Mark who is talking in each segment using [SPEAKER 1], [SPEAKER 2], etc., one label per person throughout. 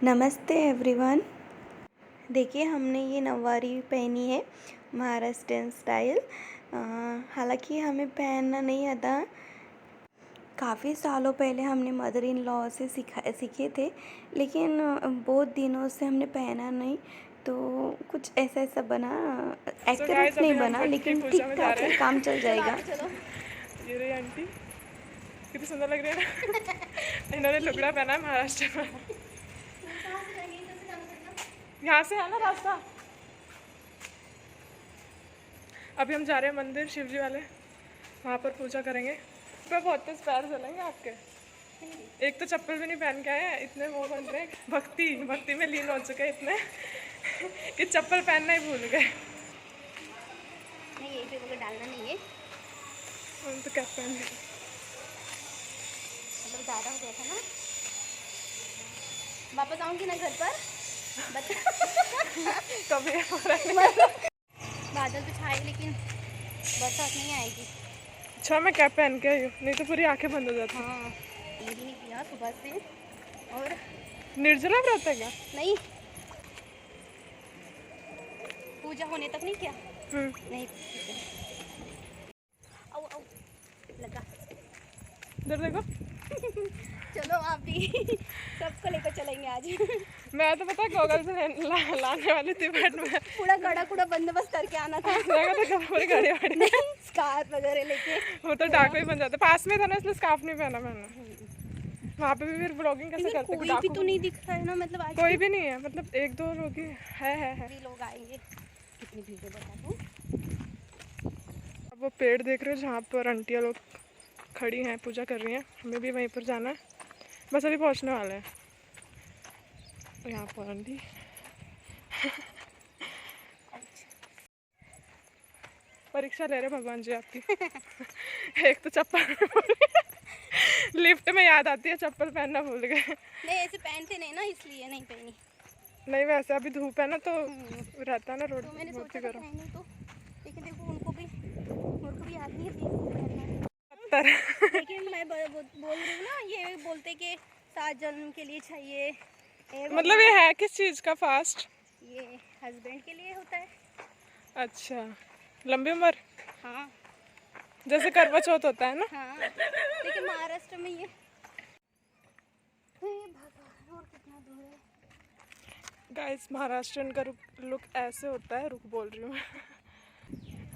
[SPEAKER 1] नमस्ते एवरीवन। देखिए हमने ये नौवारी पहनी है महाराष्ट्रियन स्टाइल। हालांकि हमें पहनना नहीं आता। काफ़ी सालों पहले हमने मदर इन लॉ से सीखे थे, लेकिन बहुत दिनों से हमने पहना नहीं, तो कुछ ऐसा बना। एक्यूरेट नहीं बना, लेकिन ठीक ठाक है, काम चल जाएगा।
[SPEAKER 2] ये रही आंटी, कितनी सुंदर लग रही है ना। इन्होंने लुगड़ा पहना है महाराष्ट्र में। यहाँ से है ना रास्ता। अभी हम जा रहे हैं मंदिर शिवजी वाले, वहाँ पर पूजा करेंगे। तो बहुत तेज पैर चलेंगे आपके। एक तो चप्पल भी नहीं पहन के आए, इतने वो बन रहे भक्ति में लीन हो चुके इतने कि चप्पल पहनना ही भूल गए।
[SPEAKER 3] नहीं, यही पे मुझे डालना नहीं है।
[SPEAKER 2] हम तो क्या पहन
[SPEAKER 3] मतलब ज़्यादा हो गया था ना। वापस आऊँगी ना घर पर
[SPEAKER 2] कभी
[SPEAKER 3] बादल तो छाए, लेकिन बरसात नहीं आएगी।
[SPEAKER 2] अच्छा, मैं कैप पहन के आई हूँ, नहीं तो पूरी आंखें बंद हो जाती।
[SPEAKER 3] हाँ, ये भी नहीं किया सुबह से। और
[SPEAKER 2] निर्जला व्रत है क्या?
[SPEAKER 3] नहीं, पूजा होने तक नहीं किया। नहीं, आओ आओ लगा।
[SPEAKER 2] इधर देखो।
[SPEAKER 3] चलो आप भी सबको लेकर चलेंगे आज।
[SPEAKER 2] मैं तो पता गोगल से लाने वाली थी, बट मैं
[SPEAKER 3] पूरा गड़ा कूड़ा बंदोबस्त करके आना था।
[SPEAKER 2] तो पूरी गाड़ी वाड़ी
[SPEAKER 3] नहीं, स्कार्फ वगैरह लेके।
[SPEAKER 2] वो तो डाकू ही बन जाता। पास में था ना, इसलिए स्कार्फ नहीं पहना मैंने। वहाँ पे भी फिर ब्लॉगिंग कैसे करते?
[SPEAKER 3] कोई भी तो नहीं दिख रहा है ना, मतलब आज
[SPEAKER 2] कोई भी नहीं है, मतलब एक दो लोग ही है।
[SPEAKER 3] भी लोग आएंगे। कितनी भीड़ है बता दो।
[SPEAKER 2] अब वो पेड़ देख रहे हो जहाँ पर आंटियाँ लोग खड़ी हैं, पूजा कर रही हैं। हमें भी वहीं पर जाना है, बस अभी पहुँचने वाले हैं। यहाँ पर आंटी परीक्षा ले रहे भगवान जी आपकी। एक तो चप्पल लिफ्ट में याद आती है, चप्पल पहनना भूल गए।
[SPEAKER 3] नहीं, ऐसे पहनते नहीं ना, इसलिए नहीं पहनी।
[SPEAKER 2] नहीं, वैसे अभी धूप है ना, तो रहता है ना रोड।
[SPEAKER 3] तो मैंने
[SPEAKER 2] बहुत
[SPEAKER 3] सोचा
[SPEAKER 2] ही
[SPEAKER 3] था
[SPEAKER 2] गर्म।
[SPEAKER 3] पहनूं तो, लेकिन देखो उनको भी याद नहीं है। लेकिन मैं बोल रही हूँ ना, ये बोलते कि 7 जन्म के लिए चाहिए।
[SPEAKER 2] मतलब ये है किस चीज़ का फास्ट?
[SPEAKER 3] ये हस्बैंड के लिए होता है।
[SPEAKER 2] अच्छा, लंबी उम्र।
[SPEAKER 3] हाँ,
[SPEAKER 2] जैसे करवा चौथ होता है ना।
[SPEAKER 3] हाँ, लेकिन महाराष्ट्र में ये भगवान, और कितना दूर है।
[SPEAKER 2] गाइस, महाराष्ट्रन का लुक ऐसे होता है। रुक बोल रही हूँ मैं।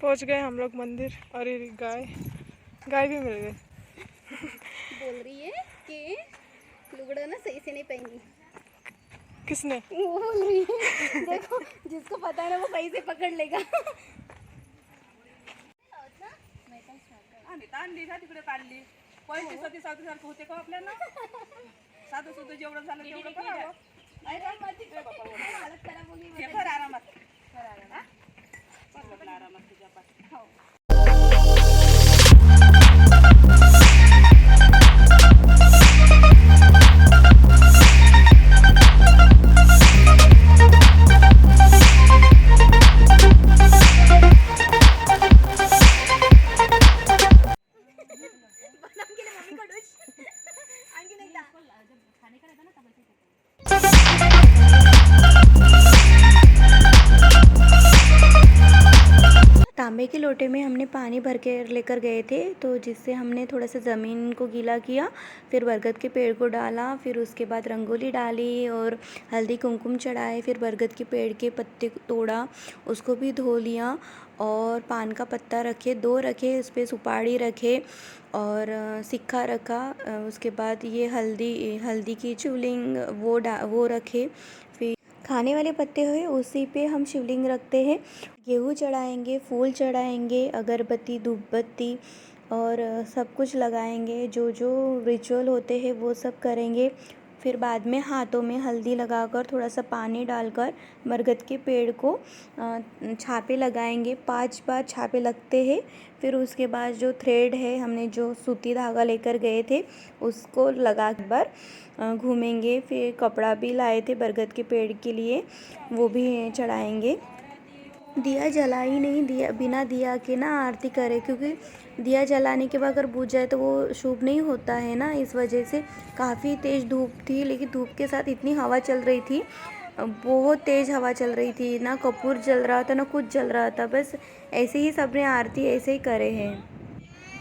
[SPEAKER 2] पहुँच गए हम लोग मंदिर, और ये गाय भी मिल गई।
[SPEAKER 3] बोल रही है कि लुगड़ा ना सही से नहीं पहनी।
[SPEAKER 2] किसने?
[SPEAKER 3] वो बोल रही है, देखो जिसको पता है ना वो सही से पकड लेगा।
[SPEAKER 4] आणली ना तिकडे काढली. 35-36 सारखं होते का आपल्याला? साधं सुद्धा जेवढं झालं तेवढं करावं.
[SPEAKER 3] हालत खराब होगी।
[SPEAKER 4] हे कर आरामात. परवडला आरामात तुझ्या पाठी. हो.
[SPEAKER 1] तांबे के लोटे में हमने पानी भर के लेकर गए थे, तो जिससे हमने थोड़ा सा ज़मीन को गीला किया, फिर बरगद के पेड़ को डाला, फिर उसके बाद रंगोली डाली और हल्दी कुमकुम चढ़ाए, फिर बरगद के पेड़ के पत्ते तोड़ा, उसको भी धो लिया, और पान का पत्ता रखे, 2 रखे, उस पर सुपारी रखे और सिक्का रखा। उसके बाद ये हल्दी की शिवलिंग वो रखे। फिर खाने वाले पत्ते हुए उसी पे हम शिवलिंग रखते हैं। गेहूँ चढ़ाएंगे, फूल चढ़ाएंगे, अगरबत्ती, धूपबत्ती और सब कुछ लगाएंगे। जो जो रिचुअल होते हैं वो सब करेंगे। फिर बाद में हाथों में हल्दी लगाकर, थोड़ा सा पानी डालकर बरगद के पेड़ को छापे लगाएंगे। 5 बार छापे लगते हैं। फिर उसके बाद जो थ्रेड है, हमने जो सूती धागा लेकर गए थे उसको लगा कर घूमेंगे। फिर कपड़ा भी लाए थे बरगद के पेड़ के लिए, वो भी चढ़ाएंगे। दिया जला ही नहीं, दिया बिना दिया के ना आरती करें, क्योंकि दिया जलाने के बाद अगर बुझ जाए तो वो शुभ नहीं होता है ना। इस वजह से काफ़ी तेज़ धूप थी, लेकिन धूप के साथ इतनी हवा चल रही थी, बहुत तेज़ हवा चल रही थी, ना कपूर जल रहा था ना कुछ जल रहा था, बस ऐसे ही सबने आरती ऐसे ही करे हैं।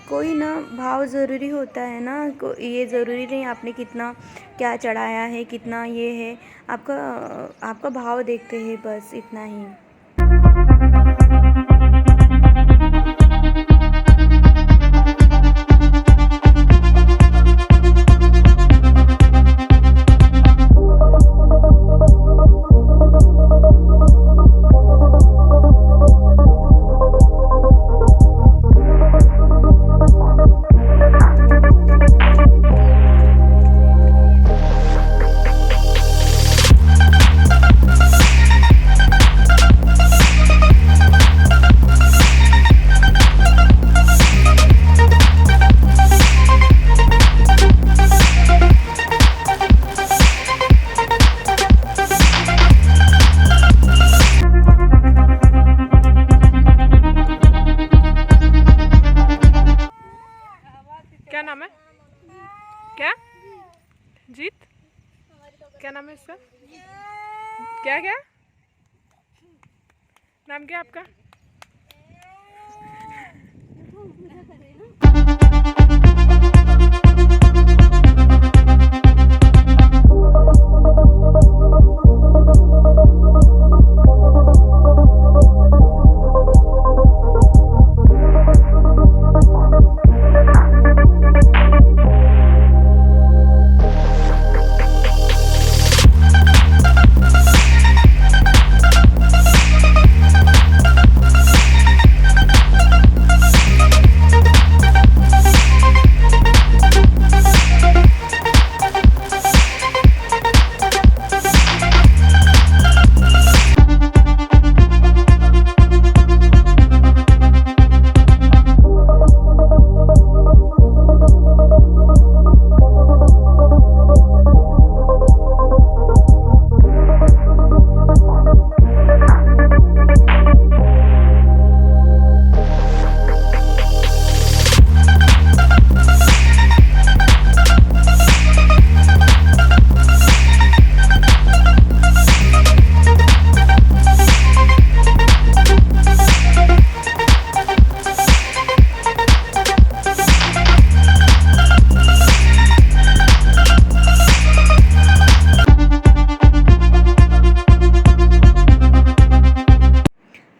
[SPEAKER 1] कोई ना भाव ज़रूरी होता है ना, ये ज़रूरी नहीं आपने कितना क्या चढ़ाया है, कितना ये है, आपका भाव देखते हैं, बस इतना ही।
[SPEAKER 2] क्या नाम है? क्या? जीत? क्या नाम है इसका? क्या क्या नाम क्या आपका?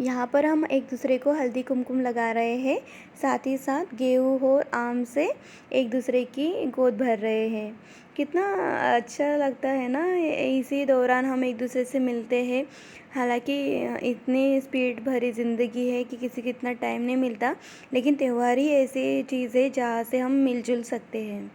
[SPEAKER 2] यहाँ पर हम एक दूसरे को हल्दी कुमकुम लगा रहे हैं, साथ ही साथ गेहूँ और आम से एक दूसरे की गोद भर रहे हैं। कितना अच्छा लगता है ना, इसी दौरान हम एक दूसरे से मिलते हैं। हालांकि इतनी स्पीड भरी ज़िंदगी है कि किसी को इतना टाइम नहीं मिलता, लेकिन त्यौहार ही ऐसी चीज़ है जहाँ से हम मिलजुल सकते हैं।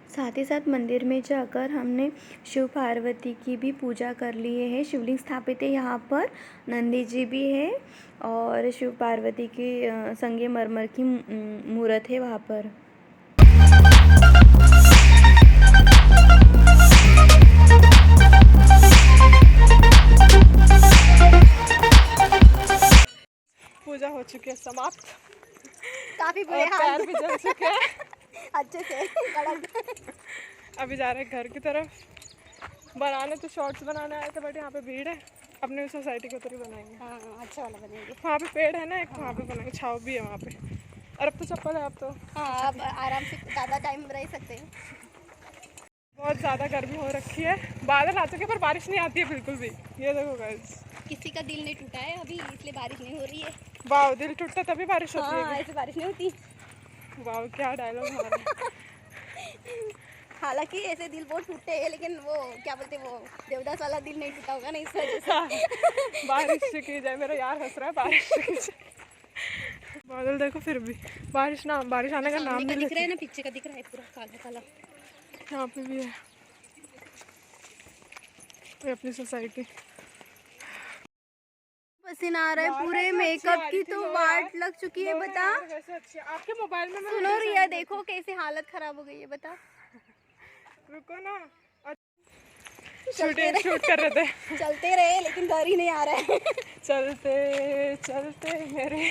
[SPEAKER 2] साथ ही साथ मंदिर में जाकर हमने शिव पार्वती की भी पूजा कर लिए है। शिवलिंग स्थापित है यहाँ पर, नंदी जी भी है और शिव पार्वती की संगमरमर की मूर्त है वहाँ पर। पूजा हो चुकी है समाप्त।
[SPEAKER 3] काफी बुरे
[SPEAKER 2] और
[SPEAKER 3] हाल
[SPEAKER 2] पैर भी जल चुके हैं।
[SPEAKER 3] अच्छे से कड़क।
[SPEAKER 2] अभी जा रहे हैं घर की तरफ। बनाने तो शॉर्ट्स बनाने आए थे, बट यहाँ पे भीड़ है। अपने सोसाइटी के उधर ही बनाएंगे।
[SPEAKER 3] हाँ अच्छा वाला बनेंगे।
[SPEAKER 2] वहाँ पे पेड़ है ना एक, वहाँ पे बनाएंगे, छाव भी है वहाँ पे। और अब तो चप्पल है, अब तो
[SPEAKER 3] हाँ अब आराम से ज़्यादा टाइम रह सकते हैं।
[SPEAKER 2] बहुत ज़्यादा गर्मी हो रखी है। बादल आ चुके पर बारिश नहीं आती है बिल्कुल भी। ये देखो गाइस,
[SPEAKER 3] किसी का दिल नहीं टूटा है अभी, इसलिए बारिश नहीं हो रही है।
[SPEAKER 2] वाह, दिल टूटता तभी बारिश होती
[SPEAKER 3] हाँ
[SPEAKER 2] है।
[SPEAKER 3] ऐसे बारिश नहीं होती।
[SPEAKER 2] वाह, क्या डायलॉग मारा।
[SPEAKER 3] हालांकि ऐसे दिल बहुत टूटे हैं, लेकिन वो क्या बोलते हैं, वो देवदास वाला दिल नहीं टूटा होगा ना, इस वजह से।
[SPEAKER 2] बारिश से की जाए, मेरा यार हंस रहा है, बारिश से की जाए। बादल देखो, फिर भी बारिश आने का नाम
[SPEAKER 3] सामने का
[SPEAKER 2] नहीं
[SPEAKER 3] दिख रहा है
[SPEAKER 2] लेती।
[SPEAKER 3] ना, पीछे का दिख रहा है पूरा काला काला।
[SPEAKER 2] यहाँ पे भी है ये अपनी सोसाइटी।
[SPEAKER 3] पसीना आ रहा है पूरे, मेकअप की तो वाट लग चुकी है। बता
[SPEAKER 2] वैसे अच्छी आपके मोबाइल में
[SPEAKER 3] सुनो रिया, देखो कैसे हालत खराब हो गई है। बता
[SPEAKER 2] रुको ना, शूट कर रहे थे।
[SPEAKER 3] चलते रहे लेकिन घर ही नहीं आ रहा है।
[SPEAKER 2] चलते चलते मेरे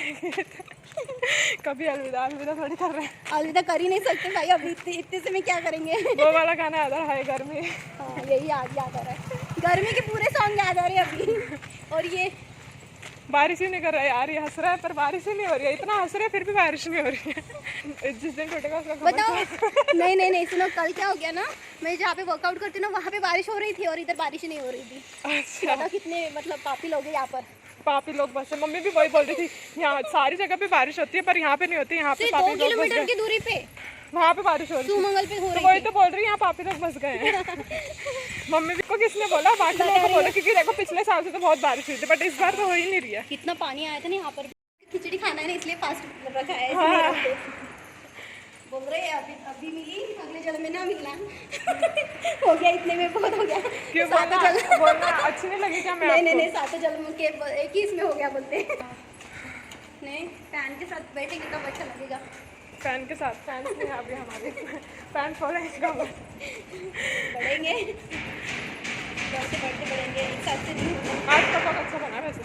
[SPEAKER 2] कभी अलविदा अलविदा थोड़ी कर रहे हैं।
[SPEAKER 3] अलविदा कर ही नहीं सकते भाई, अभी इतने से में क्या करेंगे।
[SPEAKER 2] वो वाला गाना याद आ रहा है, गर्मी।
[SPEAKER 3] हाँ यही याद आ रहा है, गर्मी के पूरे सॉन्ग याद आ रहे हैं अभी। और ये
[SPEAKER 2] बारिश ही नहीं कर रहा है यार, ये हंस रहा है पर बारिश ही नहीं हो रही है। इतना हंस रहा है फिर भी बारिश नहीं हो रही है। जिस दिन टूटेगा उसका खबर
[SPEAKER 3] बताओ। नहीं सुनो, कल क्या हो गया ना, मैं जहाँ पे वर्कआउट करती हूँ ना, वहाँ पे बारिश हो रही थी और इधर बारिश नहीं हो रही थी।
[SPEAKER 2] अच्छा,
[SPEAKER 3] बताओ कितने मतलब पापी लोग हैं यहाँ पर।
[SPEAKER 2] पापी लोग बस है। मम्मी भी वही बोल रही थी, यहाँ सारी जगह पे बारिश होती है पर यहाँ पे नहीं होती। यहाँ पे
[SPEAKER 3] सिर्फ
[SPEAKER 2] पापी
[SPEAKER 3] 2
[SPEAKER 2] लोग बस
[SPEAKER 3] किलोमीटर
[SPEAKER 2] गए,
[SPEAKER 3] की दूरी पे
[SPEAKER 2] वहाँ पे बारिश हो रही है।
[SPEAKER 3] सुमंगल पे हो
[SPEAKER 2] तो
[SPEAKER 3] रही
[SPEAKER 2] वही
[SPEAKER 3] थी।
[SPEAKER 2] तो बोल रही है, यहाँ पापी लोग बस गए हैं। मम्मी को किसने बोला, बाकी लोगों को बोला, क्योंकि देखो पिछले साल से तो बहुत बारिश हुई थी, बट इस बार तो हो ही नहीं रही है।
[SPEAKER 3] कितना पानी आया था ना यहाँ पर। खिचड़ी खाना है ना, इसलिए फास्ट रखा है।
[SPEAKER 2] हाँ।
[SPEAKER 3] बोल रहे हैं अभी मिली, अगले जन्म में ना मिलना। हो गया, इतने में बहुत हो गया।
[SPEAKER 2] क्यों
[SPEAKER 3] सातों जन्म
[SPEAKER 2] बोलना अच्छी नहीं लगी क्या मैं आपको?
[SPEAKER 3] नहीं सातों जन्म के एक ही इसमें हो गया बोलते हैं। नहीं, फैन के साथ बैठेंगे तब अच्छा लगेगा।
[SPEAKER 2] फैन के साथ, फैन नहीं है अभी हमारे। फैन फोड़ेगा
[SPEAKER 3] बढ़ेंगे, बढ़ते बढ़ेंगे, एक साथ से नहीं होगा।
[SPEAKER 2] आज का बहुत अच्छा बना है वैसे।